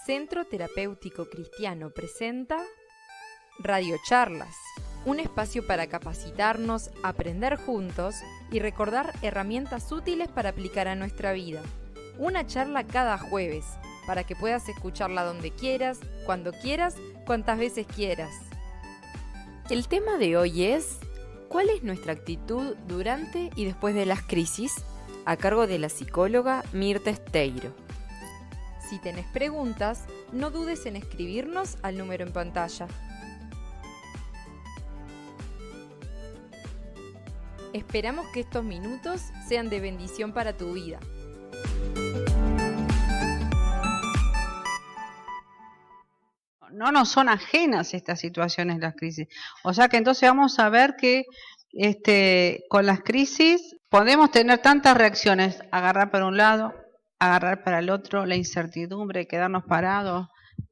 Centro Terapéutico Cristiano presenta Radiocharlas, un espacio para capacitarnos, aprender juntos y recordar herramientas útiles para aplicar a nuestra vida. Una charla cada jueves, para que puedas escucharla donde quieras, cuantas veces quieras. El tema de hoy es ¿cuál es nuestra actitud durante y después de las crisis? A cargo de la psicóloga Mirta Esteiro. Si tenés preguntas, no dudes en escribirnos al número en pantalla. Esperamos que estos minutos sean de bendición para tu vida. No nos son ajenas estas situaciones, las crisis. O sea que entonces vamos a ver que con las crisis podemos tener tantas reacciones, agarrar para un lado, agarrar para el otro, la incertidumbre, quedarnos parados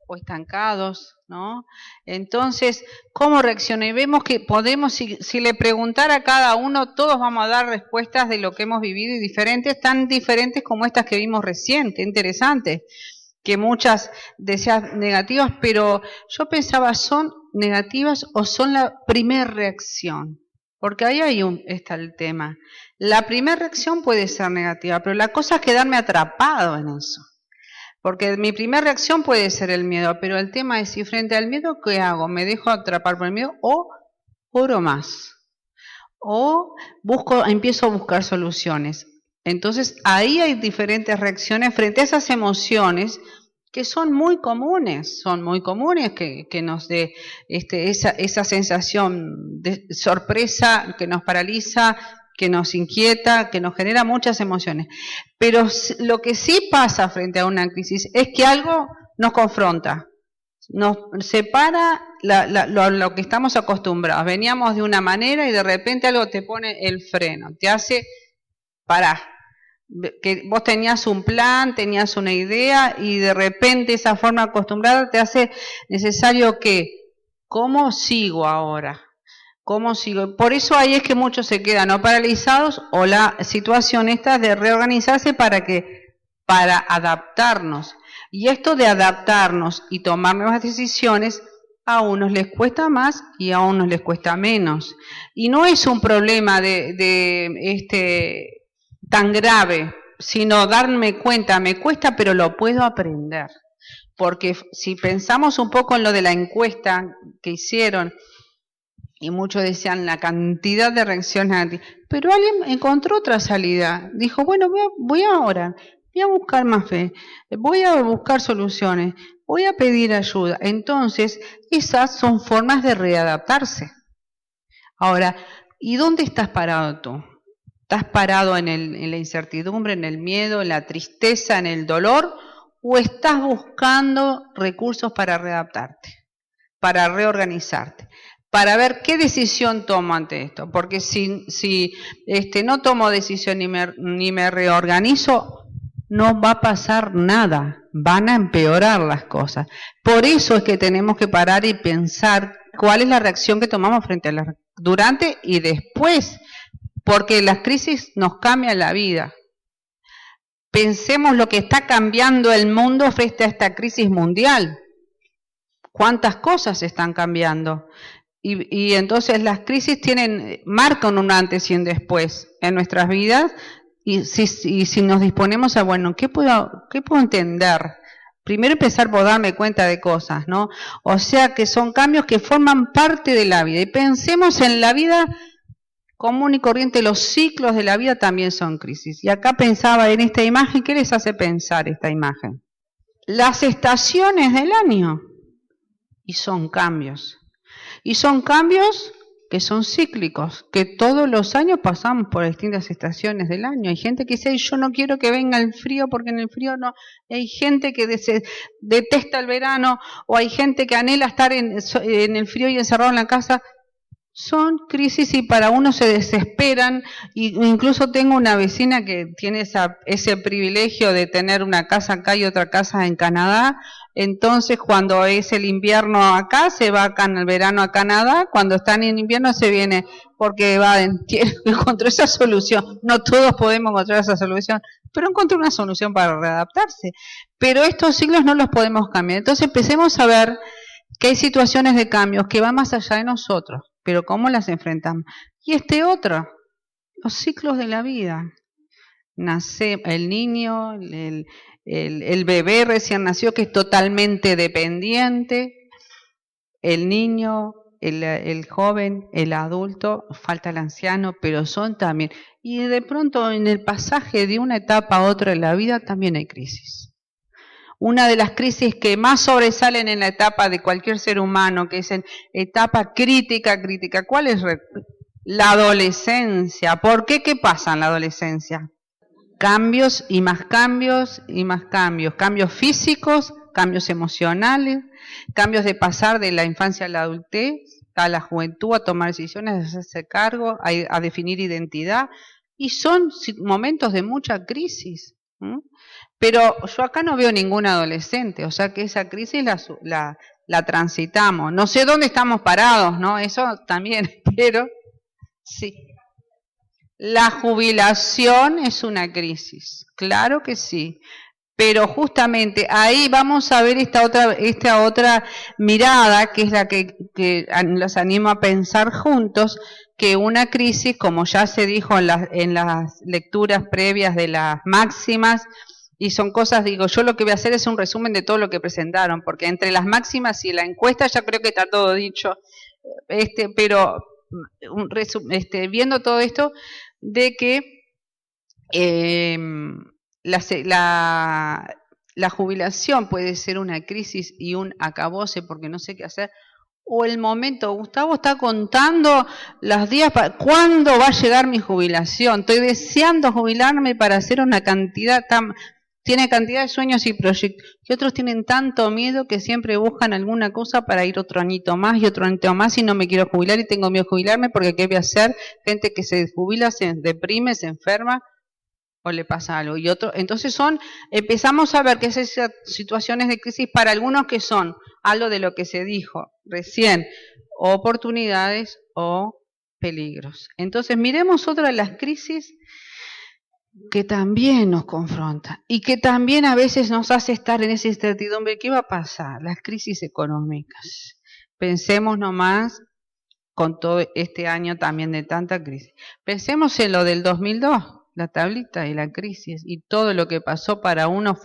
o estancados, ¿no? Entonces, ¿cómo reaccionar? Y vemos que podemos, si le preguntara a cada uno, todos vamos a dar respuestas de lo que hemos vivido y diferentes, tan diferentes como estas que vimos recién. Qué interesante, que muchas decían negativas, pero yo pensaba, ¿son negativas o son la primera reacción? Porque ahí está el tema. La primera reacción puede ser negativa, pero la cosa es quedarme atrapado en eso. Porque mi primera reacción puede ser el miedo, pero el tema es si frente al miedo, ¿qué hago? ¿Me dejo atrapar por el miedo o oro más? O empiezo a buscar soluciones. Entonces ahí hay diferentes reacciones frente a esas emociones que son muy comunes que nos dé esa sensación de sorpresa que nos paraliza, que nos inquieta, que nos genera muchas emociones. Pero lo que sí pasa frente a una crisis es que algo nos confronta, nos separa lo que estamos acostumbrados. Veníamos de una manera y de repente algo te pone el freno, te hace parar. Que vos tenías un plan, tenías una idea y de repente esa forma acostumbrada te hace necesario que, ¿cómo sigo ahora? ¿Cómo sigo? Por eso ahí es que muchos se quedan o paralizados o la situación esta de reorganizarse para adaptarnos. Y esto de adaptarnos y tomar nuevas decisiones, a unos les cuesta más y a unos les cuesta menos. Y no es un problema tan grave, sino darme cuenta, me cuesta, pero lo puedo aprender. Porque si pensamos un poco en lo de la encuesta que hicieron, y muchos decían la cantidad de reacciones, pero alguien encontró otra salida. Dijo, bueno, voy a orar, voy a buscar más fe, voy a buscar soluciones, voy a pedir ayuda. Entonces, esas son formas de readaptarse. Ahora, ¿y dónde estás parado tú? ¿Estás parado en la incertidumbre, en el miedo, en la tristeza, en el dolor? ¿O estás buscando recursos para readaptarte, para reorganizarte, para ver qué decisión tomo ante esto? Porque si no tomo decisión ni me reorganizo, no va a pasar nada, van a empeorar las cosas. Por eso es que tenemos que parar y pensar cuál es la reacción que tomamos durante y después. Porque las crisis nos cambian la vida. Pensemos lo que está cambiando el mundo frente a esta crisis mundial. ¿Cuántas cosas están cambiando? Y entonces las crisis marcan un antes y un después en nuestras vidas. Y si nos disponemos a, bueno, ¿qué puedo entender? Primero empezar por darme cuenta de cosas, ¿no? O sea que son cambios que forman parte de la vida. Y pensemos en la vida común y corriente, los ciclos de la vida también son crisis. Y acá pensaba en esta imagen, ¿qué les hace pensar esta imagen? Las estaciones del año. Y son cambios. Y son cambios que son cíclicos, que todos los años pasamos por distintas estaciones del año. Hay gente que dice, yo no quiero que venga el frío porque en el frío no. Hay gente que detesta el verano, o hay gente que anhela estar en el frío y encerrado en la casa. Son crisis y para uno se desesperan, y incluso tengo una vecina que tiene ese privilegio de tener una casa acá y otra casa en Canadá, entonces cuando es el invierno acá, se va acá en el verano a Canadá, cuando están en invierno se viene, porque encontró esa solución. No todos podemos encontrar esa solución, pero encontró una solución para readaptarse. Pero estos siglos no los podemos cambiar. Entonces empecemos a ver que hay situaciones de cambios que van más allá de nosotros, pero ¿cómo las enfrentamos? Y otro, los ciclos de la vida. Nace el niño, el bebé recién nació que es totalmente dependiente, el niño, el joven, el adulto, falta el anciano, pero son también. Y de pronto en el pasaje de una etapa a otra de la vida también hay crisis. Una de las crisis que más sobresalen en la etapa de cualquier ser humano, que es en etapa crítica, ¿cuál es? La adolescencia. ¿Por qué? ¿Qué pasa en la adolescencia? Cambios y más cambios y más cambios. Cambios físicos, cambios emocionales, cambios de pasar de la infancia a la adultez, a la juventud, a tomar decisiones, a hacerse cargo, a definir identidad. Y son momentos de mucha crisis. Pero yo acá no veo ningún adolescente, o sea que esa crisis la transitamos. No sé dónde estamos parados, ¿no? Eso también, pero sí. La jubilación es una crisis, claro que sí. Pero justamente ahí vamos a ver esta otra mirada, que es la que los animo a pensar juntos, que una crisis, como ya se dijo en las lecturas previas de las máximas, y son cosas, digo, yo lo que voy a hacer es un resumen de todo lo que presentaron, porque entre las máximas y la encuesta ya creo que está todo dicho, pero viendo todo esto, de que la jubilación puede ser una crisis y un acabose porque no sé qué hacer, o el momento. Gustavo está contando los días, ¿cuándo va a llegar mi jubilación? Estoy deseando jubilarme para hacer una cantidad tiene cantidad de sueños y proyectos, y otros tienen tanto miedo que siempre buscan alguna cosa para ir otro añito más y otro añito más, y no me quiero jubilar y tengo miedo de jubilarme porque ¿qué voy a hacer? Gente que se jubila, se deprime, se enferma o le pasa algo. Y entonces empezamos a ver que esas situaciones de crisis para algunos que son algo de lo que se dijo recién, oportunidades o peligros. Entonces miremos otra de las crisis que también nos confronta y que también a veces nos hace estar en esa incertidumbre. ¿Qué va a pasar? Las crisis económicas. Pensemos nomás con todo este año también de tanta crisis. Pensemos en lo del 2002, la tablita y la crisis y todo lo que pasó para unos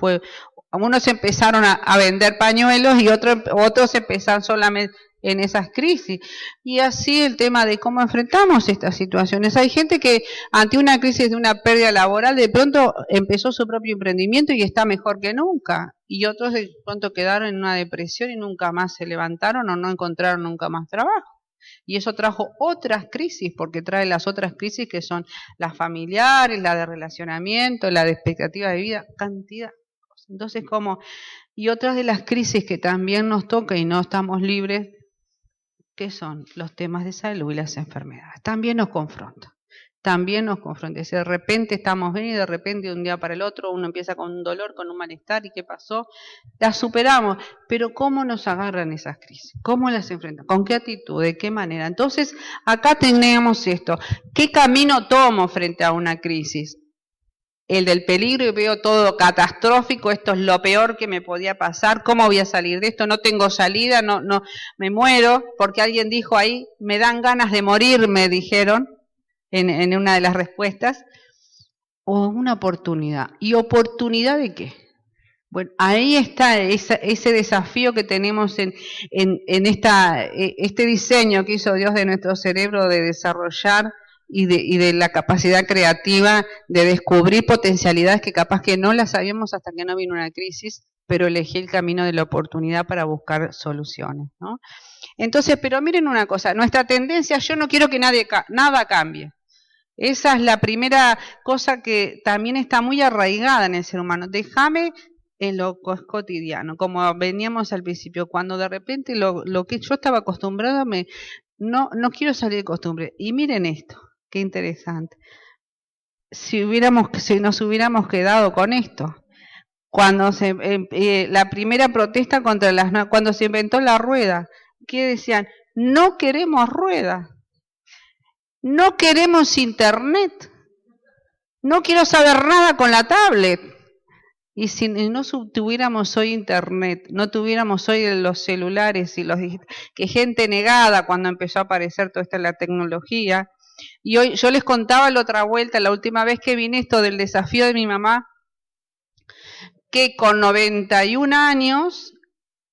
empezaron a vender pañuelos y otros empezaron solamente en esas crisis. Y así el tema de cómo enfrentamos estas situaciones. Hay gente que ante una crisis de una pérdida laboral de pronto empezó su propio emprendimiento y está mejor que nunca. Y otros de pronto quedaron en una depresión y nunca más se levantaron o no encontraron nunca más trabajo. Y eso trajo otras crisis, porque trae las otras crisis que son las familiares, la de relacionamiento, la de expectativa de vida, cantidad de cosas. Entonces, y otras de las crisis que también nos toca y no estamos libres, que son los temas de salud y las enfermedades. También nos confronta. Si de repente estamos bien y de repente de un día para el otro uno empieza con un dolor, con un malestar, ¿y qué pasó? Las superamos, pero ¿cómo nos agarran esas crisis? ¿Cómo las enfrentamos? ¿Con qué actitud? ¿De qué manera? Entonces, acá tenemos esto. ¿Qué camino tomo frente a una crisis? El del peligro, y veo todo catastrófico, esto es lo peor que me podía pasar, ¿cómo voy a salir de esto? No tengo salida, no, me muero, porque alguien dijo ahí, me dan ganas de morir, me dijeron, en una de las respuestas, o una oportunidad. ¿Y oportunidad de qué? Bueno, ahí está ese desafío que tenemos en este diseño que hizo Dios de nuestro cerebro de desarrollar y de la capacidad creativa de descubrir potencialidades que capaz que no las sabíamos hasta que no vino una crisis, pero elegí el camino de la oportunidad para buscar soluciones, ¿no? Entonces, pero miren una cosa, nuestra tendencia, yo no quiero que nada cambie. Esa es la primera cosa que también está muy arraigada en el ser humano. Déjame en lo cotidiano, como veníamos al principio, cuando de repente lo que yo estaba acostumbrado, no quiero salir de costumbre. Y miren esto, qué interesante. Si nos hubiéramos quedado con esto, Cuando la primera protesta contra cuando se inventó la rueda, que decían, no queremos rueda, no queremos internet, no quiero saber nada con la tablet. Y si no tuviéramos hoy internet, no tuviéramos hoy los celulares y que gente negada cuando empezó a aparecer toda esta la tecnología. Y hoy yo les contaba la otra vuelta, la última vez que vine, esto del desafío de mi mamá, que con 91 años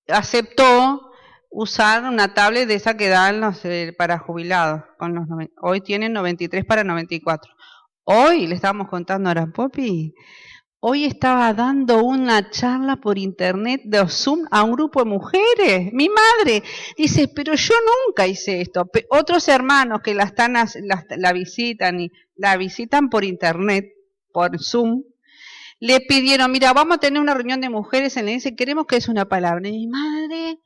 aceptó usar una tablet de esa que dan para jubilados. Hoy tienen 93 para 94. Hoy, le estábamos contando ahora, Poppy, hoy estaba dando una charla por internet de Zoom a un grupo de mujeres. Mi madre dice, pero yo nunca hice esto. Otros hermanos que la visitan por internet, por Zoom, le pidieron, mira, vamos a tener una reunión de mujeres en la iglesia, queremos que es una palabra. Y mi madre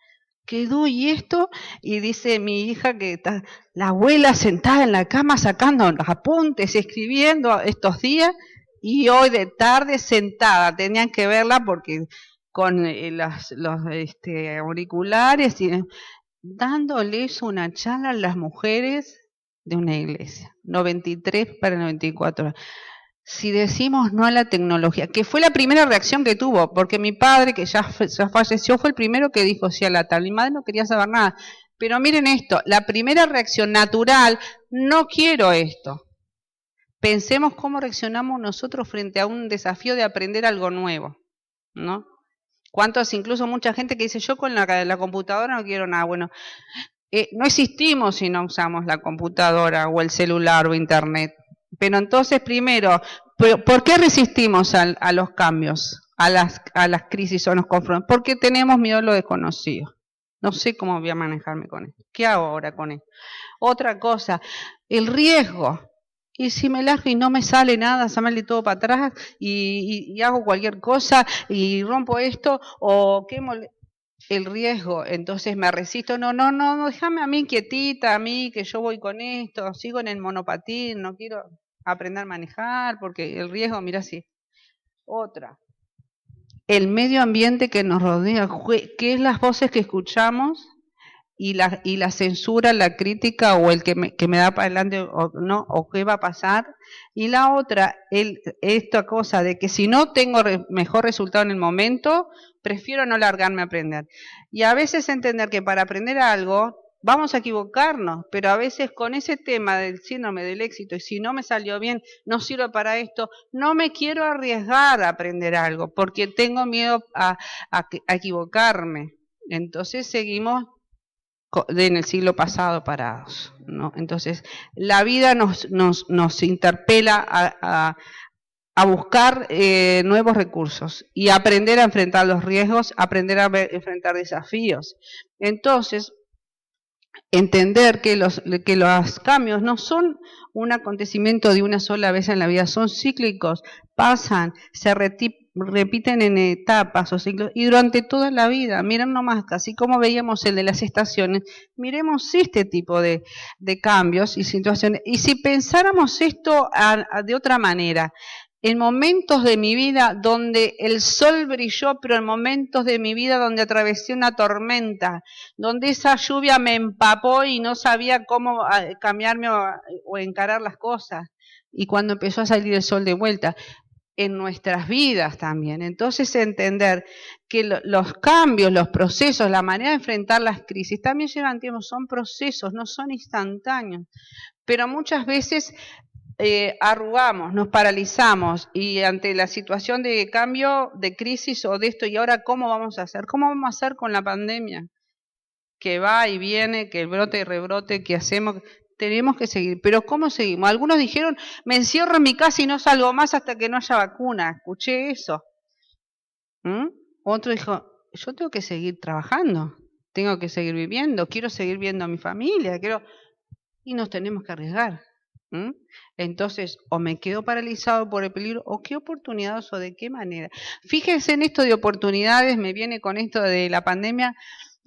quedó, ¿y esto? Y dice mi hija que está la abuela sentada en la cama sacando los apuntes, escribiendo estos días, y hoy de tarde sentada, tenían que verla porque con los auriculares, dándoles una charla a las mujeres de una iglesia, 93 para 94. Si decimos no a la tecnología, que fue la primera reacción que tuvo, porque mi padre, que ya falleció, fue el primero que dijo sí a la tablet. Mi madre no quería saber nada. Pero miren esto, la primera reacción natural, no quiero esto. Pensemos cómo reaccionamos nosotros frente a un desafío de aprender algo nuevo, ¿no? ¿Cuántos, incluso mucha gente que dice, yo con la computadora no quiero nada? Bueno, no existimos si no usamos la computadora o el celular o internet. Pero entonces, primero, ¿por qué resistimos a los cambios, a las crisis o nos confrontamos? Porque tenemos miedo a lo desconocido. No sé cómo voy a manejarme con esto. ¿Qué hago ahora con esto? Otra cosa, el riesgo. Y si me largo y no me sale nada, se me sale todo para atrás y hago cualquier cosa y rompo esto o quemo el riesgo, entonces me resisto, no, déjame a mí quietita, a mí que yo voy con esto, sigo en el monopatín, no quiero aprender a manejar porque el riesgo, mira así. Otra, el medio ambiente que nos rodea, ¿qué es las voces que escuchamos? Y la censura, la crítica o el que me da para adelante o no, o qué va a pasar. Y la otra, esta cosa de que si no tengo mejor resultado en el momento, prefiero no largarme a aprender. Y a veces entender que para aprender algo vamos a equivocarnos, pero a veces con ese tema del síndrome del éxito, y si no me salió bien, no sirve para esto, no me quiero arriesgar a aprender algo, porque tengo miedo a equivocarme. Entonces seguimos en el siglo pasado parados, ¿no? Entonces, la vida nos interpela a buscar nuevos recursos y aprender a enfrentar los riesgos, aprender a enfrentar desafíos. Entonces, entender que los cambios no son un acontecimiento de una sola vez en la vida, son cíclicos, pasan, se repiten en etapas o ciclos y durante toda la vida. Miren nomás, así como veíamos el de las estaciones, miremos este tipo de cambios y situaciones. Y si pensáramos esto de otra manera, en momentos de mi vida donde el sol brilló, pero en momentos de mi vida donde atravesé una tormenta, donde esa lluvia me empapó y no sabía cómo cambiarme o encarar las cosas, y cuando empezó a salir el sol de vuelta, en nuestras vidas también. Entonces entender que los cambios, los procesos, la manera de enfrentar las crisis también llevan tiempo, son procesos, no son instantáneos, pero muchas veces arrugamos, nos paralizamos y ante la situación de cambio, de crisis o de esto, y ahora ¿cómo vamos a hacer? ¿Cómo vamos a hacer con la pandemia? Que va y viene, que el brote y rebrote, que hacemos, tenemos que seguir. Pero ¿cómo seguimos? Algunos dijeron, me encierro en mi casa y no salgo más hasta que no haya vacuna. Escuché eso. Otro dijo, yo tengo que seguir trabajando, tengo que seguir viviendo, quiero seguir viendo a mi familia, y nos tenemos que arriesgar. Entonces, o me quedo paralizado por el peligro, o qué oportunidades o de qué manera. Fíjense en esto de oportunidades, me viene con esto de la pandemia,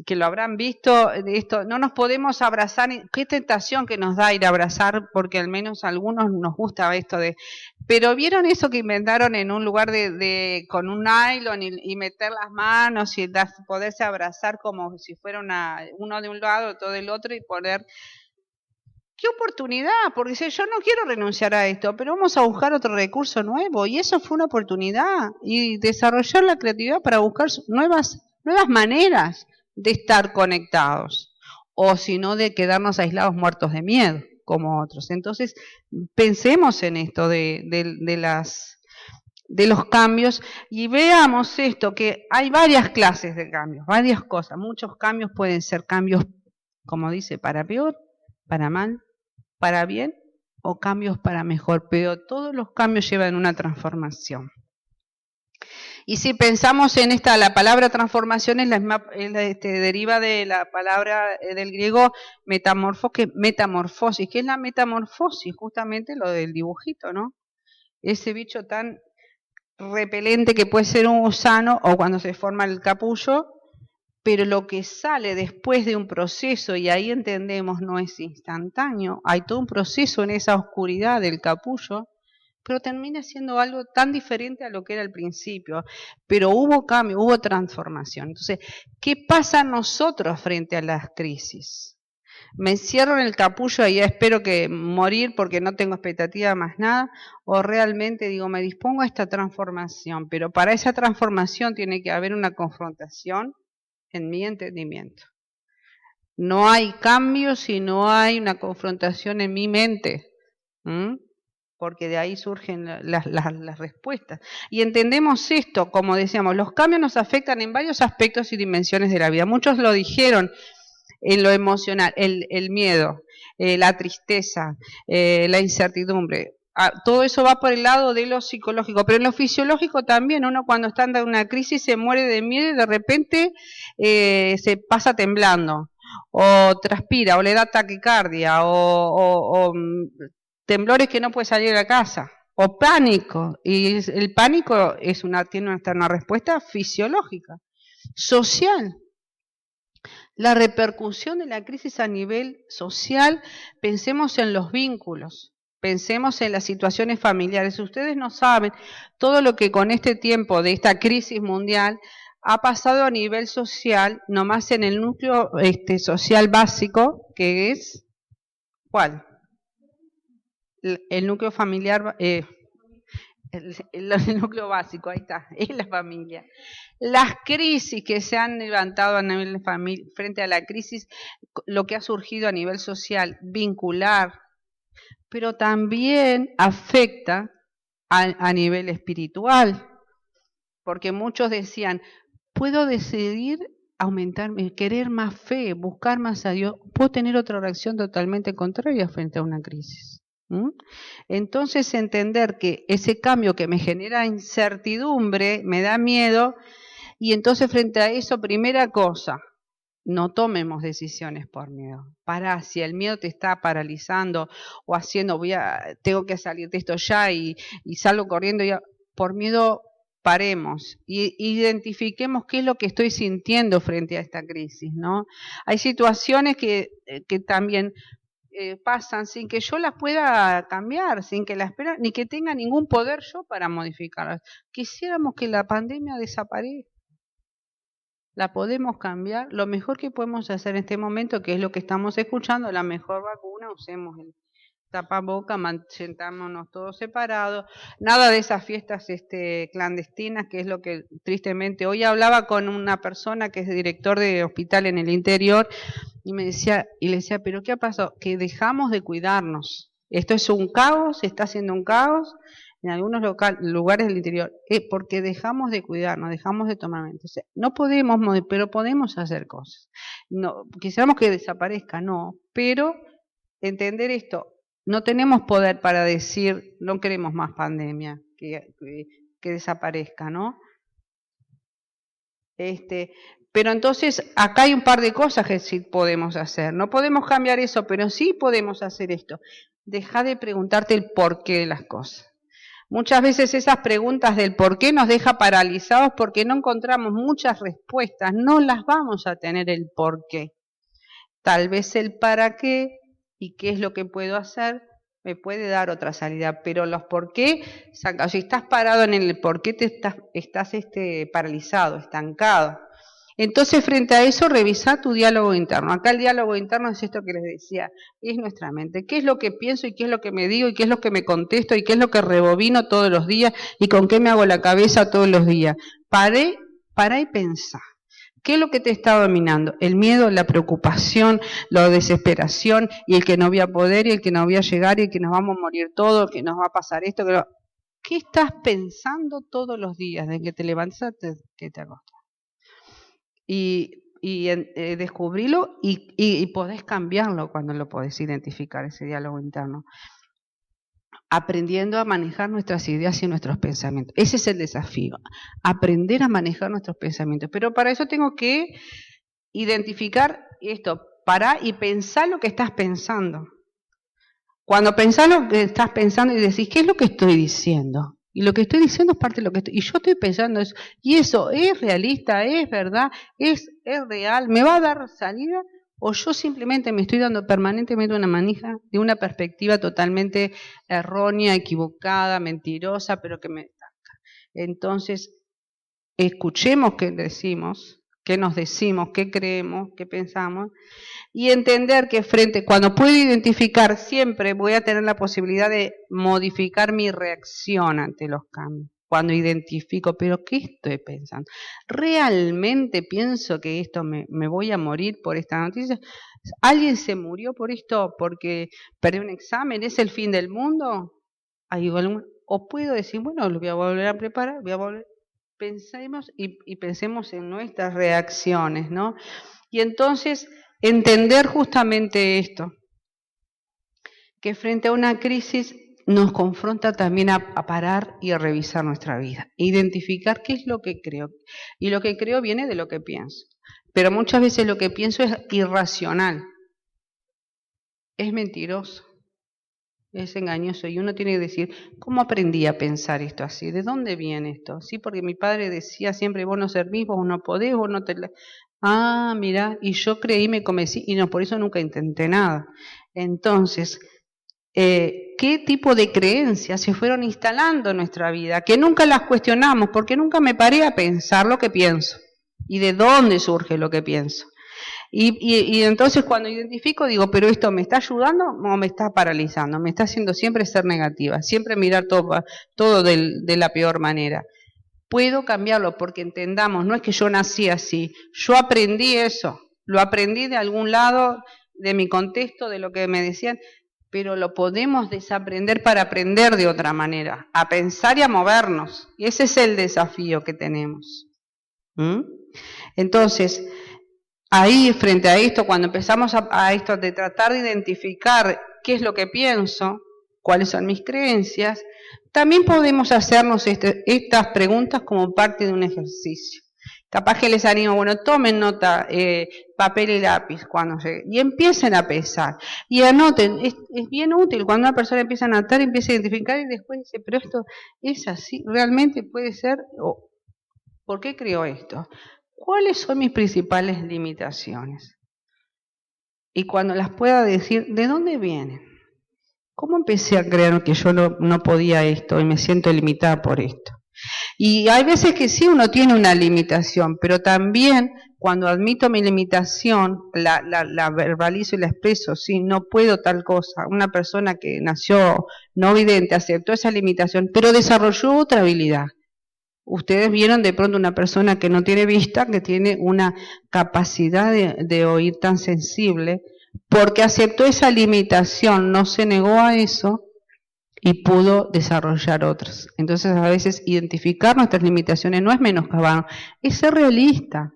que lo habrán visto, de esto, no nos podemos abrazar, qué tentación que nos da ir a abrazar, porque al menos a algunos nos gusta esto de, pero ¿vieron eso que inventaron en un lugar con un nylon y meter las manos y poderse abrazar como si fuera uno de un lado, todo del otro y poder... ¡Qué oportunidad! Porque dice, yo no quiero renunciar a esto, pero vamos a buscar otro recurso nuevo. Y eso fue una oportunidad. Y desarrollar la creatividad para buscar nuevas maneras de estar conectados. O si no, de quedarnos aislados muertos de miedo, como otros. Entonces, pensemos en esto de los cambios y veamos esto, que hay varias clases de cambios, varias cosas. Muchos cambios pueden ser cambios, como dice, para peor, para mal, para bien o cambios para mejor, pero todos los cambios llevan una transformación. Y si pensamos en la palabra transformación deriva de la palabra del griego metamorfosis. ¿Qué es la metamorfosis? Justamente lo del dibujito, ¿no? Ese bicho tan repelente que puede ser un gusano o cuando se forma el capullo, pero lo que sale después de un proceso, y ahí entendemos, no es instantáneo, hay todo un proceso en esa oscuridad del capullo, pero termina siendo algo tan diferente a lo que era al principio. Pero hubo cambio, hubo transformación. Entonces, ¿qué pasa a nosotros frente a las crisis? ¿Me encierro en el capullo y ya espero que morir porque no tengo expectativa de más nada? ¿O realmente digo, me dispongo a esta transformación? Pero para esa transformación tiene que haber una confrontación en mi entendimiento. No hay cambio si no hay una confrontación en mi mente, porque de ahí surgen las respuestas. Y entendemos esto, como decíamos, los cambios nos afectan en varios aspectos y dimensiones de la vida. Muchos lo dijeron en lo emocional, el miedo, la tristeza, la incertidumbre. Todo eso va por el lado de lo psicológico, pero en lo fisiológico también, uno cuando está en una crisis se muere de miedo y de repente se pasa temblando, o transpira, o le da taquicardia, o temblores que no puede salir de la casa, o pánico, y el pánico tiene una respuesta fisiológica, social. La repercusión de la crisis a nivel social, pensemos en los vínculos. Pensemos en las situaciones familiares. Ustedes no saben todo lo que con este tiempo de esta crisis mundial ha pasado a nivel social, nomás en el núcleo social básico, que es, ¿cuál? El núcleo familiar, el núcleo básico, ahí está, es la familia. Las crisis que se han levantado a nivel de familia, frente a la crisis, lo que ha surgido a nivel social, vincular, pero también afecta a nivel espiritual, porque muchos decían, puedo decidir aumentarme, querer más fe, buscar más a Dios, puedo tener otra reacción totalmente contraria frente a una crisis. Entonces entender que ese cambio que me genera incertidumbre, me da miedo, y entonces frente a eso, primera cosa, no tomemos decisiones por miedo. Si el miedo te está paralizando o haciendo, tengo que salir de esto ya y salgo corriendo, por miedo paremos y identifiquemos qué es lo que estoy sintiendo frente a esta crisis, ¿no? Hay situaciones que también pasan sin que yo las pueda cambiar, sin que las espera, ni que tenga ningún poder yo para modificarlas. Quisiéramos que la pandemia desaparezca. La podemos cambiar. Lo mejor que podemos hacer en este momento, que es lo que estamos escuchando, la mejor vacuna, usemos el tapaboca, sentámonos todos separados, nada de esas fiestas clandestinas, que es lo que tristemente hoy hablaba con una persona que es director de hospital en el interior y le decía, pero ¿qué ha pasado? Que dejamos de cuidarnos. Esto es un caos, está haciendo un caos en algunos lugares del interior, porque dejamos de cuidarnos, dejamos de tomar medidas. O sea, no podemos, pero podemos hacer cosas. No, quisiéramos que desaparezca, no, pero entender esto, no tenemos poder para decir, no queremos más pandemia, que desaparezca, ¿no? Pero entonces, acá hay un par de cosas que sí podemos hacer. No podemos cambiar eso, pero sí podemos hacer esto. Deja de preguntarte el porqué de las cosas. Muchas veces esas preguntas del por qué nos deja paralizados porque no encontramos muchas respuestas, no las vamos a tener el por qué. Tal vez el para qué y qué es lo que puedo hacer me puede dar otra salida, pero los por qué, si estás parado en el por qué estás paralizado, estancado. Entonces, frente a eso, revisa tu diálogo interno. Acá el diálogo interno es esto que les decía, es nuestra mente. ¿Qué es lo que pienso y qué es lo que me digo y qué es lo que me contesto y qué es lo que rebobino todos los días y con qué me hago la cabeza todos los días? Pará y pensá. ¿Qué es lo que te está dominando? El miedo, la preocupación, la desesperación y el que no voy a poder y el que no voy a llegar y el que nos vamos a morir todos, que nos va a pasar esto. ¿Qué estás pensando todos los días desde que te levantas hasta que te acostas? Descubrirlo y podés cambiarlo cuando lo podés identificar, ese diálogo interno. Aprendiendo a manejar nuestras ideas y nuestros pensamientos. Ese es el desafío, aprender a manejar nuestros pensamientos. Pero para eso tengo que identificar esto, parar y pensar lo que estás pensando. Cuando pensás lo que estás pensando y decís, ¿qué es lo que estoy diciendo? Y lo que estoy diciendo es parte de lo que estoy... Y yo estoy pensando eso. ¿Y eso es realista? ¿Es verdad? ¿Es real? ¿Me va a dar salida? ¿O yo simplemente me estoy dando permanentemente una manija de una perspectiva totalmente errónea, equivocada, mentirosa, pero que me estanca? Entonces, escuchemos qué decimos, qué nos decimos, qué creemos, qué pensamos, y entender que cuando puedo identificar, siempre voy a tener la posibilidad de modificar mi reacción ante los cambios. Cuando identifico, pero ¿qué estoy pensando? ¿Realmente pienso que esto me voy a morir por esta noticia? ¿Alguien se murió por esto porque perdió un examen? ¿Es el fin del mundo? O puedo decir, bueno, lo voy a volver a preparar, pensemos y pensemos en nuestras reacciones, ¿no? Y entonces entender justamente esto, que frente a una crisis nos confronta también a parar y a revisar nuestra vida, identificar qué es lo que creo. Y lo que creo viene de lo que pienso. Pero muchas veces lo que pienso es irracional, es mentiroso, es engañoso. Y uno tiene que decir, ¿cómo aprendí a pensar esto así? ¿De dónde viene esto? Sí, porque mi padre decía siempre, vos no servís, vos no podés, vos no te... Ah, mirá, y yo creí, me convencí, y no, por eso nunca intenté nada. Entonces, ¿qué tipo de creencias se fueron instalando en nuestra vida? Que nunca las cuestionamos, porque nunca me paré a pensar lo que pienso, y de dónde surge lo que pienso. Y entonces cuando identifico digo, pero esto ¿me está ayudando o me está paralizando? Me está haciendo siempre ser negativa, siempre mirar todo de la peor manera. Puedo cambiarlo porque entendamos, no es que yo nací así, yo aprendí eso, lo aprendí de algún lado, de mi contexto, de lo que me decían, pero lo podemos desaprender para aprender de otra manera, a pensar y a movernos. Y ese es el desafío que tenemos. Entonces, ahí frente a esto, cuando empezamos a esto de tratar de identificar qué es lo que pienso, cuáles son mis creencias, también podemos hacernos estas preguntas como parte de un ejercicio. Capaz que les animo, bueno, tomen nota, papel y lápiz cuando lleguen, y empiecen a pensar, y anoten, es bien útil cuando una persona empieza a anotar, empieza a identificar y después dice, pero esto es así, realmente puede ser, ¿por qué creo esto? ¿Cuáles son mis principales limitaciones? Y cuando las pueda decir, ¿de dónde vienen? ¿Cómo empecé a creer que yo no podía esto y me siento limitada por esto? Y hay veces que sí uno tiene una limitación, pero también cuando admito mi limitación, la verbalizo y la expreso, sí, no puedo tal cosa. Una persona que nació no vidente aceptó esa limitación, pero desarrolló otra habilidad. Ustedes vieron de pronto una persona que no tiene vista, que tiene una capacidad de oír tan sensible, porque aceptó esa limitación, no se negó a eso y pudo desarrollar otras. Entonces a veces identificar nuestras limitaciones no es menoscabarnos, es ser realista.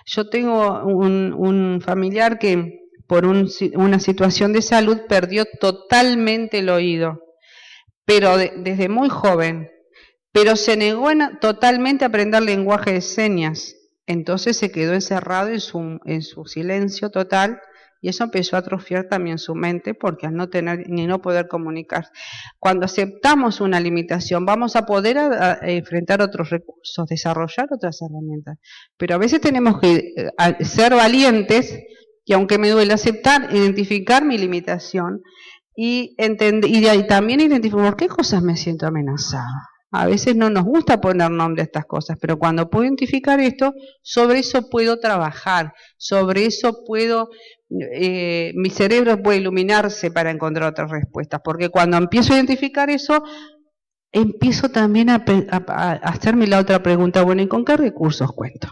Yo tengo un familiar que por una situación de salud perdió totalmente el oído, pero desde muy joven, pero se negó totalmente a aprender lenguaje de señas. Entonces se quedó encerrado en su silencio total Y eso empezó a atrofiar también su mente, porque al no tener ni no poder comunicar. Cuando aceptamos una limitación, vamos a poder enfrentar otros recursos, desarrollar otras herramientas. Pero a veces tenemos que ser valientes, y aunque me duele aceptar, identificar mi limitación, y también identificar por qué cosas me siento amenazada. A veces no nos gusta poner nombre a estas cosas, pero cuando puedo identificar esto, sobre eso puedo trabajar, sobre eso puedo, mi cerebro puede iluminarse para encontrar otras respuestas, porque cuando empiezo a identificar eso, empiezo también a hacerme la otra pregunta, bueno, ¿y con qué recursos cuento?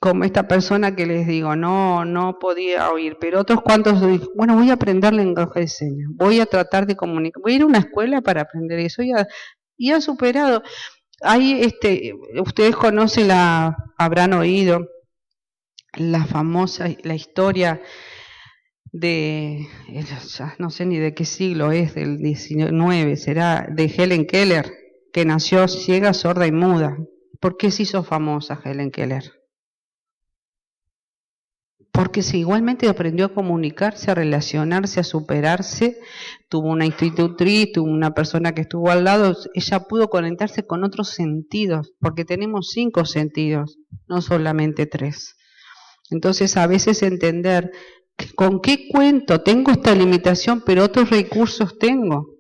Como esta persona que les digo, no podía oír, pero otros cuantos, bueno, voy a aprender lenguaje de señas, voy a tratar de comunicar, voy a ir a una escuela para aprender eso, y ha superado. Hay ustedes conocen habrán oído la famosa, la historia de, no sé ni de qué siglo es, del 19, será de Helen Keller, que nació ciega, sorda y muda. ¿Por qué se hizo famosa Helen Keller? Porque si igualmente aprendió a comunicarse, a relacionarse, a superarse, tuvo una institutriz, tuvo una persona que estuvo al lado, ella pudo conectarse con otros sentidos, porque tenemos 5 sentidos, no solamente 3. Entonces a veces entender con qué cuento, tengo esta limitación, pero otros recursos tengo.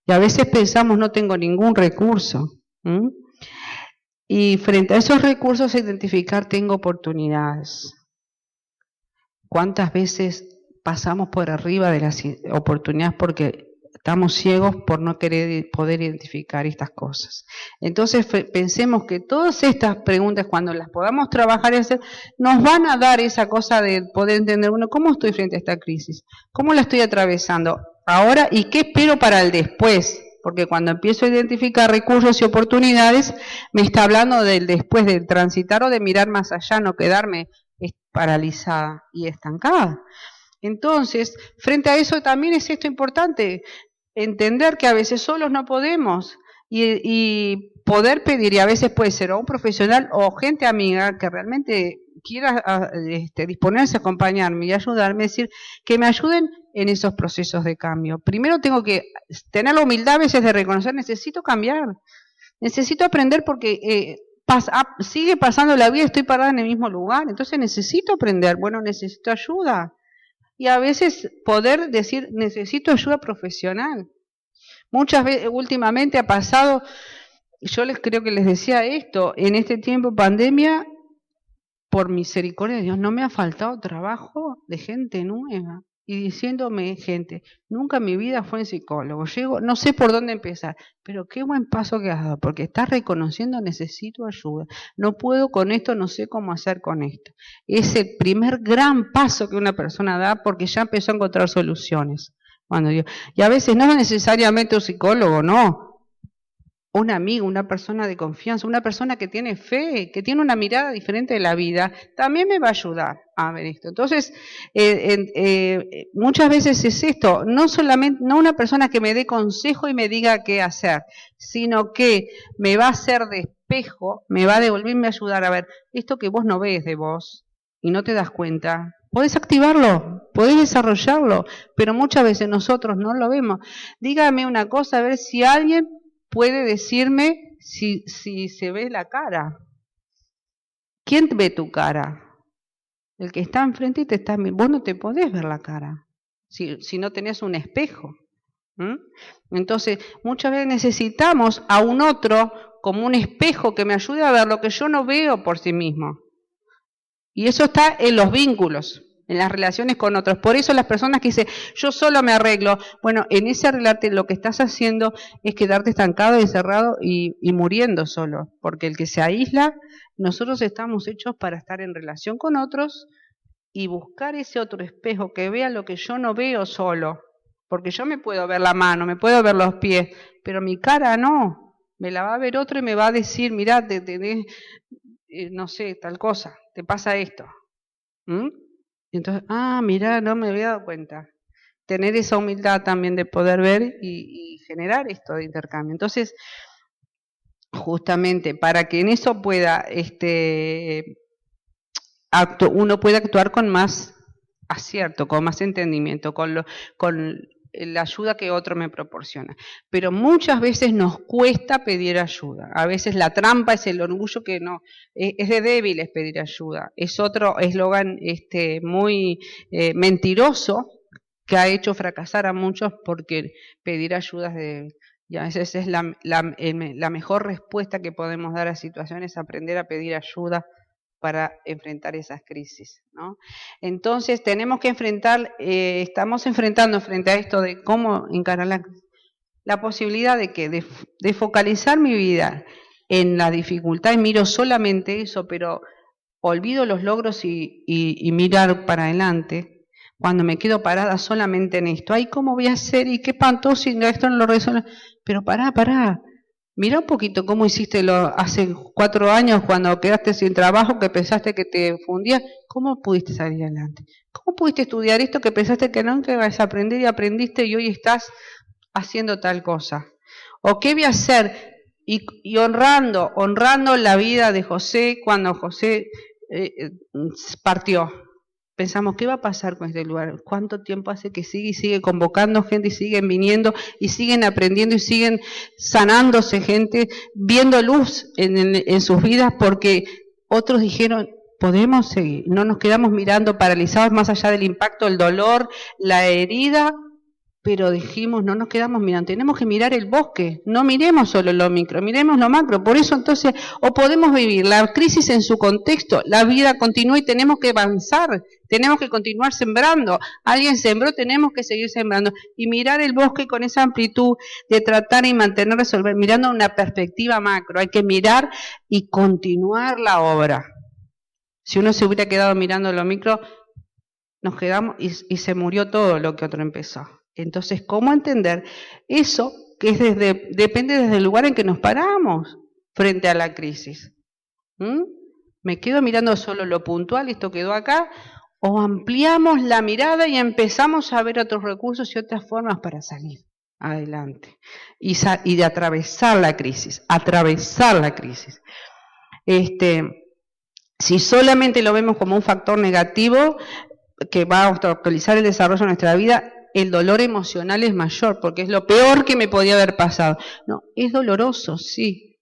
Y a veces pensamos no tengo ningún recurso. Y frente a esos recursos identificar tengo oportunidades. ¿Cuántas veces pasamos por arriba de las oportunidades porque estamos ciegos por no poder identificar estas cosas? Entonces pensemos que todas estas preguntas, cuando las podamos trabajar y hacer, nos van a dar esa cosa de poder entender, bueno, ¿cómo estoy frente a esta crisis? ¿Cómo la estoy atravesando ahora y qué espero para el después? Porque cuando empiezo a identificar recursos y oportunidades, me está hablando del después, del transitar o de mirar más allá, no quedarme paralizada y estancada. Entonces, frente a eso también es esto importante, entender que a veces solos no podemos y poder pedir, y a veces puede ser o un profesional o gente amiga que realmente quiera disponerse a acompañarme y ayudarme, decir, que me ayuden en esos procesos de cambio. Primero tengo que tener la humildad a veces de reconocer, necesito cambiar, necesito aprender porque sigue pasando la vida, estoy parada en el mismo lugar, entonces necesito aprender, bueno, necesito ayuda. Y a veces poder decir, necesito ayuda profesional. Muchas veces, últimamente ha pasado, yo creo que les decía esto, en este tiempo pandemia, por misericordia de Dios, no me ha faltado trabajo de gente nueva. Y diciéndome gente, nunca en mi vida fue en psicólogo, no sé por dónde empezar, pero qué buen paso que has dado, porque estás reconociendo necesito ayuda, no puedo con esto, no sé cómo hacer con esto. Es el primer gran paso que una persona da porque ya empezó a encontrar soluciones. Y a veces no es necesariamente un psicólogo, no. Un amigo, una persona de confianza, una persona que tiene fe, que tiene una mirada diferente de la vida, también me va a ayudar a ver esto. Entonces, muchas veces es esto, no una persona que me dé consejo y me diga qué hacer, sino que me va a hacer de espejo, me va a devolverme a ayudar a ver, esto que vos no ves de vos y no te das cuenta, podés activarlo, podés desarrollarlo, pero muchas veces nosotros no lo vemos. Dígame una cosa, a ver si alguien puede decirme si se ve la cara. ¿Quién ve tu cara? El que está enfrente y te está mirando. Vos no te podés ver la cara si no tenés un espejo. Entonces, muchas veces necesitamos a un otro como un espejo que me ayude a ver lo que yo no veo por sí mismo. Y eso está en los vínculos, en las relaciones con otros. Por eso las personas que dicen, yo solo me arreglo, bueno, en ese arreglarte lo que estás haciendo es quedarte estancado, encerrado y muriendo solo. Porque el que se aísla, nosotros estamos hechos para estar en relación con otros y buscar ese otro espejo que vea lo que yo no veo solo. Porque yo me puedo ver la mano, me puedo ver los pies, pero mi cara no. Me la va a ver otro y me va a decir, mirá, te tenés, no sé, tal cosa, te pasa esto. Entonces, mirá, no me había dado cuenta. Tener esa humildad también de poder ver y generar esto de intercambio. Entonces, justamente para que en eso pueda, uno pueda actuar con más acierto, con más entendimiento, con la ayuda que otro me proporciona. Pero muchas veces nos cuesta pedir ayuda. A veces la trampa es el orgullo que no, es de débiles pedir ayuda. Es otro eslogan muy mentiroso que ha hecho fracasar a muchos porque pedir ayuda es débil. Y a veces es la mejor respuesta que podemos dar a situaciones, aprender a pedir ayuda para enfrentar esas crisis, ¿no? Entonces tenemos que estamos enfrentando frente a esto de cómo encarar la posibilidad de focalizar mi vida en la dificultad y miro solamente eso, pero olvido los logros y mirar para adelante. Cuando me quedo parada solamente en esto, ay, ¿cómo voy a hacer? ¿Y qué espanto si esto no lo resuelvo? Pero pará. Mira un poquito cómo hiciste hace 4 años cuando quedaste sin trabajo, que pensaste que te fundías. ¿Cómo pudiste salir adelante? ¿Cómo pudiste estudiar esto que pensaste que nunca ibas a aprender y aprendiste y hoy estás haciendo tal cosa? ¿O qué voy a hacer? Y honrando la vida de José cuando José partió. Pensamos, ¿qué va a pasar con este lugar? ¿Cuánto tiempo hace que sigue y sigue convocando gente y siguen viniendo y siguen aprendiendo y siguen sanándose gente, viendo luz en sus vidas? Porque otros dijeron, podemos seguir, no nos quedamos mirando paralizados más allá del impacto, el dolor, la herida, pero dijimos, no nos quedamos mirando, tenemos que mirar el bosque, no miremos solo lo micro, miremos lo macro. Por eso entonces, o podemos vivir la crisis en su contexto, la vida continúa y tenemos que avanzar, tenemos que continuar sembrando. Alguien sembró, tenemos que seguir sembrando y mirar el bosque con esa amplitud de tratar y mantener, resolver, mirando una perspectiva macro. Hay que mirar y continuar la obra. Si uno se hubiera quedado mirando lo micro, nos quedamos y se murió todo lo que otro empezó. Entonces, ¿cómo entender eso que depende desde el lugar en que nos paramos frente a la crisis? ¿Me quedo mirando solo lo puntual, esto quedó acá? ¿O ampliamos la mirada y empezamos a ver otros recursos y otras formas para salir adelante? Y de atravesar la crisis, Si solamente lo vemos como un factor negativo que va a obstaculizar el desarrollo de nuestra vida, el dolor emocional es mayor, porque es lo peor que me podía haber pasado. No, es doloroso, sí,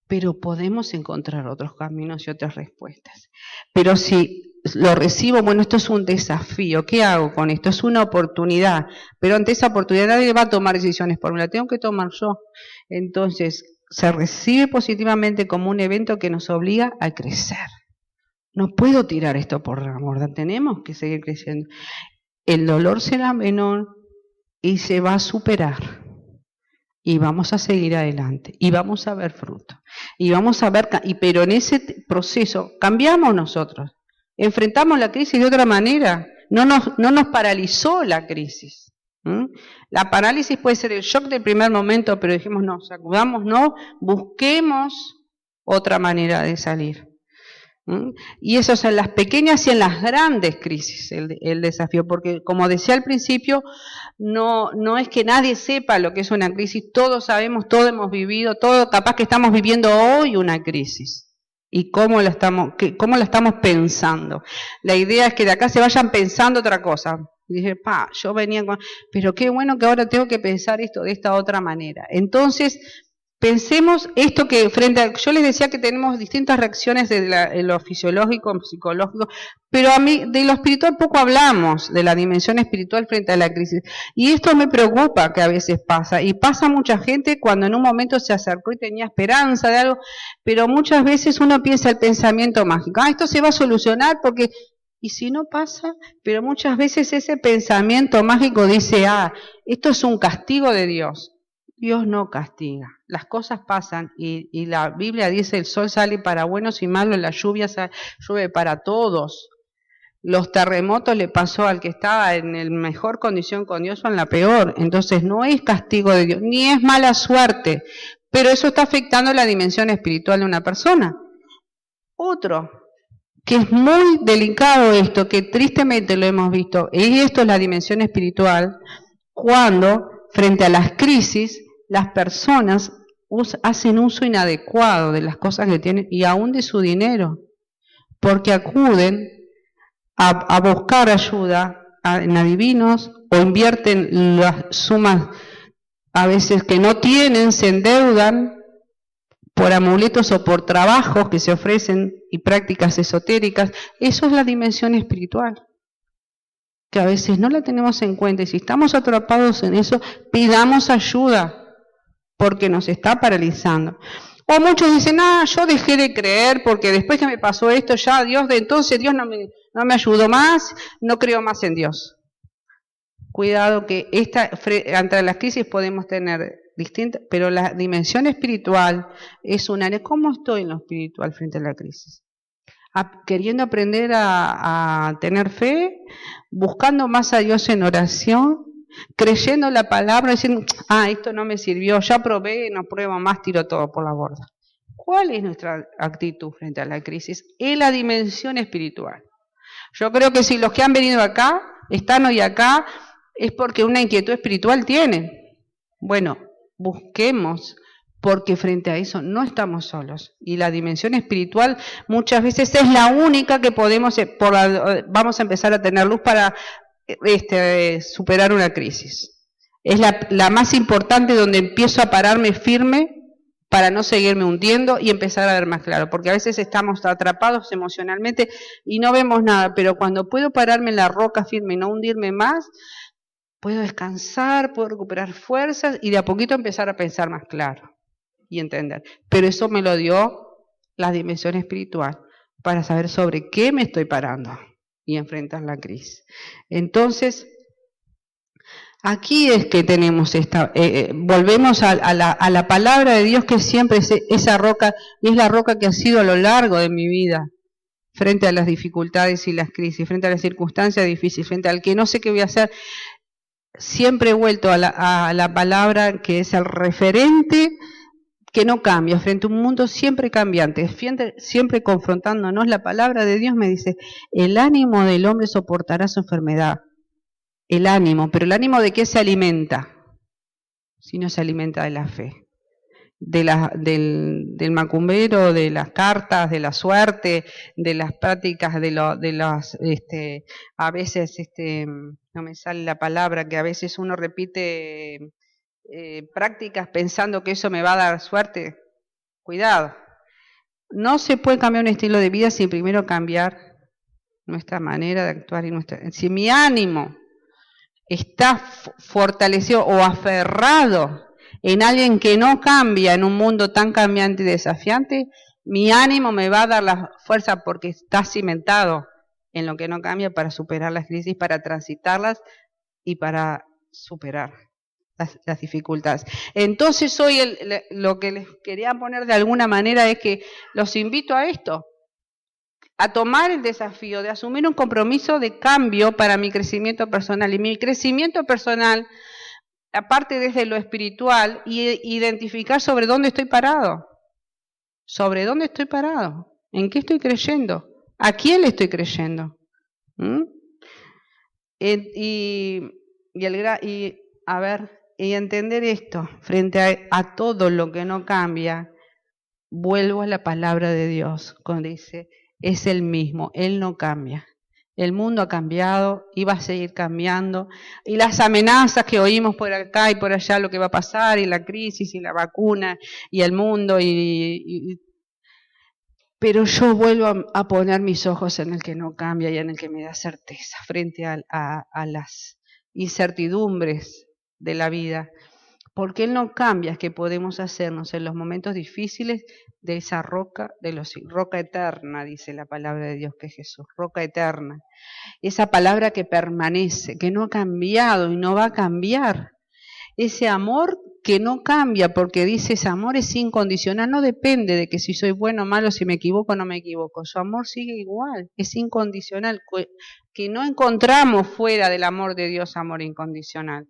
pero podemos encontrar otros caminos y otras respuestas. Pero si lo recibo, bueno, esto es un desafío, ¿qué hago con esto? Es una oportunidad, pero ante esa oportunidad nadie va a tomar decisiones por mí, la tengo que tomar yo. Entonces, se recibe positivamente como un evento que nos obliga a crecer. No puedo tirar esto por la borda, tenemos que seguir creciendo. El dolor será menor y se va a superar. Y vamos a seguir adelante. Y vamos a ver fruto. Y vamos a ver, pero en ese proceso cambiamos nosotros. Enfrentamos la crisis de otra manera. No nos paralizó la crisis. La parálisis puede ser el shock del primer momento, pero dijimos no, sacudamos, no, busquemos otra manera de salir. Y eso es en las pequeñas y en las grandes crisis el desafío, porque como decía al principio, no es que nadie sepa lo que es una crisis, todos sabemos, todos hemos vivido, todos capaz que estamos viviendo hoy una crisis. ¿Y cómo la estamos pensando? La idea es que de acá se vayan pensando otra cosa. Y dije, yo venía con... Pero qué bueno que ahora tengo que pensar esto de esta otra manera. Entonces, pensemos esto que yo les decía que tenemos distintas reacciones de lo fisiológico, psicológico, pero a mí de lo espiritual poco hablamos, de la dimensión espiritual frente a la crisis. Y esto me preocupa que a veces pasa, y pasa mucha gente cuando en un momento se acercó y tenía esperanza de algo, pero muchas veces uno piensa el pensamiento mágico, esto se va a solucionar porque... Y si no pasa, pero muchas veces ese pensamiento mágico dice, esto es un castigo de Dios. Dios no castiga, las cosas pasan y la Biblia dice el sol sale para buenos y malos, la lluvia llueve para todos. Los terremotos le pasó al que estaba en la mejor condición con Dios o en la peor. Entonces no es castigo de Dios, ni es mala suerte, pero eso está afectando la dimensión espiritual de una persona. Otro, que es muy delicado esto, que tristemente lo hemos visto, y esto es la dimensión espiritual, cuando frente a las crisis, las personas hacen uso inadecuado de las cosas que tienen y aún de su dinero, porque acuden a buscar ayuda en adivinos o invierten las sumas a veces que no tienen, se endeudan por amuletos o por trabajos que se ofrecen y prácticas esotéricas. Eso es la dimensión espiritual, que a veces no la tenemos en cuenta, y si estamos atrapados en eso, pidamos ayuda, porque nos está paralizando. O muchos dicen, yo dejé de creer porque después que me pasó esto, ya Dios, de entonces Dios no me ayudó más, no creo más en Dios. Cuidado que ante las crisis podemos tener distintas, pero la dimensión espiritual es un área. ¿Cómo estoy en lo espiritual frente a la crisis? Queriendo aprender a tener fe, buscando más a Dios en oración, creyendo la palabra, diciendo, esto no me sirvió, ya probé, no pruebo más, tiro todo por la borda. ¿Cuál es nuestra actitud frente a la crisis? Es la dimensión espiritual. Yo creo que si los que han venido acá, están hoy acá, es porque una inquietud espiritual tienen. Bueno, busquemos, porque frente a eso no estamos solos. Y la dimensión espiritual muchas veces es la única que podemos, vamos a empezar a tener luz para superar una crisis. Es la más importante, donde empiezo a pararme firme para no seguirme hundiendo y empezar a ver más claro, porque a veces estamos atrapados emocionalmente y no vemos nada, pero cuando puedo pararme en la roca firme y no hundirme más, puedo descansar, puedo recuperar fuerzas y de a poquito empezar a pensar más claro y entender. Pero eso me lo dio la dimensión espiritual, para saber sobre qué me estoy parando y enfrentar la crisis. Entonces, aquí es que tenemos volvemos a la palabra de Dios, que siempre es esa roca, y es la roca que ha sido a lo largo de mi vida, frente a las dificultades y las crisis, frente a las circunstancias difíciles, frente al que no sé qué voy a hacer. Siempre he vuelto a la palabra, que es el referente que no cambia, frente a un mundo siempre cambiante, siempre confrontándonos. La palabra de Dios me dice, el ánimo del hombre soportará su enfermedad. El ánimo, pero ¿el ánimo de qué se alimenta? Si no se alimenta de la fe, del macumbero, de las cartas, de la suerte, de las prácticas, a veces, no me sale la palabra, que a veces uno repite prácticas pensando que eso me va a dar suerte. Cuidado, no se puede cambiar un estilo de vida sin primero cambiar nuestra manera de actuar y si mi ánimo está fortalecido o aferrado en alguien que no cambia, en un mundo tan cambiante y desafiante, mi ánimo me va a dar la fuerza, porque está cimentado en lo que no cambia, para superar las crisis, para transitarlas y para superar las dificultades. Entonces hoy lo que les quería poner de alguna manera es que los invito a esto, a tomar el desafío de asumir un compromiso de cambio para mi crecimiento personal. Y mi crecimiento personal, aparte desde lo espiritual, identificar sobre dónde estoy parado. Sobre dónde estoy parado. ¿En qué estoy creyendo? ¿A quién le estoy creyendo? Y entender esto, frente a todo lo que no cambia, vuelvo a la palabra de Dios, cuando dice, es el mismo, Él no cambia. El mundo ha cambiado y va a seguir cambiando. Y las amenazas que oímos por acá y por allá, lo que va a pasar, y la crisis, y la vacuna, y el mundo, pero yo vuelvo a poner mis ojos en el que no cambia y en el que me da certeza, frente a las incertidumbres de la vida. Porque Él no cambia, que podemos hacernos en los momentos difíciles de esa roca eterna, dice la palabra de Dios, que es Jesús, roca eterna. Esa palabra que permanece, que no ha cambiado y no va a cambiar. Ese amor que no cambia, porque dice, ese amor es incondicional, no depende de que si soy bueno o malo, si me equivoco o no me equivoco. Su amor sigue igual, es incondicional, que no encontramos fuera del amor de Dios amor incondicional.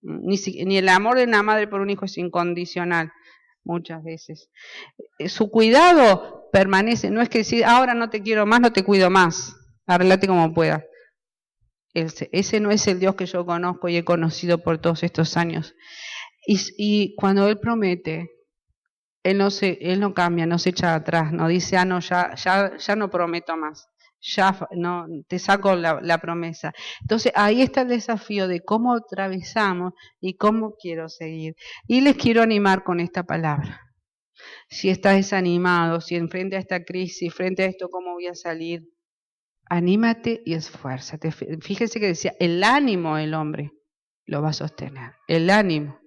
Ni el amor de una madre por un hijo es incondicional, muchas veces. Su cuidado permanece, no es que decir, ahora no te quiero más, no te cuido más, arreglate como puedas. Ese no es el Dios que yo conozco y he conocido por todos estos años. Y cuando Él promete, Él no cambia, no se echa atrás, no dice, no, ya no prometo más, ya no te saco la promesa. Entonces ahí está el desafío de cómo atravesamos y cómo quiero seguir. Y les quiero animar con esta palabra. Si estás desanimado, si enfrente a esta crisis, frente a esto, ¿cómo voy a salir? Anímate y esfuérzate. Fíjense que decía, el ánimo del hombre lo va a sostener. El ánimo.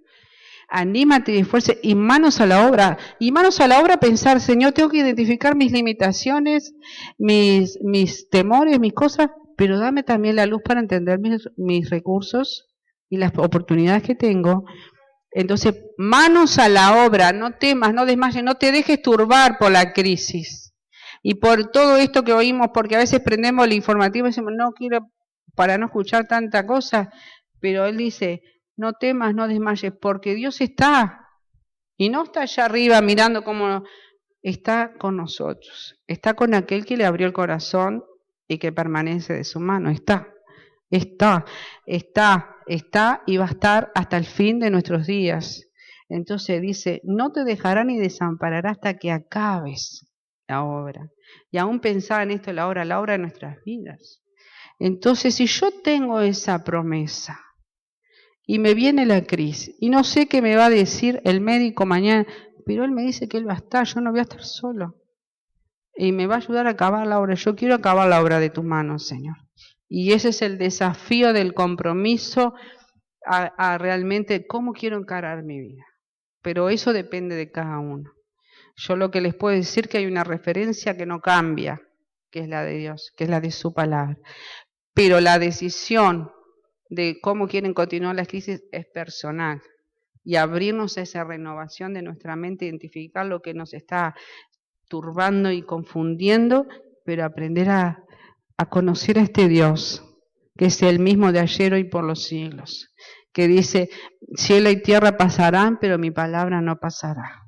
Anímate y esfuerce y manos a la obra. Y manos a la obra pensar, Señor, tengo que identificar mis limitaciones, mis temores, mis cosas, pero dame también la luz para entender mis recursos y las oportunidades que tengo. Entonces, manos a la obra, no temas, no desmayes, no te dejes turbar por la crisis. Y por todo esto que oímos, porque a veces prendemos el informativo y decimos, no quiero, para no escuchar tanta cosa, pero Él dice, no temas, no desmayes, porque Dios está. Y no está allá arriba mirando cómo está con nosotros. Está con aquel que le abrió el corazón y que permanece de su mano. Está y va a estar hasta el fin de nuestros días. Entonces dice, no te dejará ni desamparará hasta que acabes la obra. Y aún pensaba en esto, la obra de nuestras vidas. Entonces, si yo tengo esa promesa y me viene la crisis y no sé qué me va a decir el médico mañana, pero él me dice que él va a estar, yo no voy a estar solo. Y me va a ayudar a acabar la obra. Yo quiero acabar la obra de tus manos, Señor. Y ese es el desafío del compromiso a realmente cómo quiero encarar mi vida. Pero eso depende de cada uno. Yo lo que les puedo decir es que hay una referencia que no cambia, que es la de Dios, que es la de su palabra. Pero la decisión de cómo quieren continuar las crisis es personal. Y abrirnos a esa renovación de nuestra mente, identificar lo que nos está turbando y confundiendo, pero aprender a conocer a este Dios, que es el mismo de ayer, hoy, por los siglos, que dice, cielo y tierra pasarán, pero mi palabra no pasará.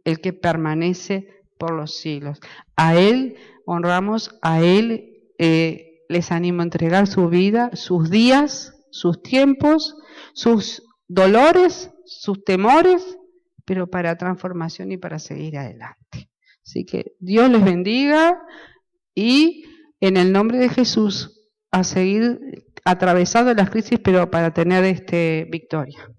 El que permanece por los siglos. A Él honramos, a Él les animo a entregar su vida, sus días, sus tiempos, sus dolores, sus temores, pero para transformación y para seguir adelante. Así que Dios les bendiga y en el nombre de Jesús a seguir atravesando las crisis, pero para tener victoria.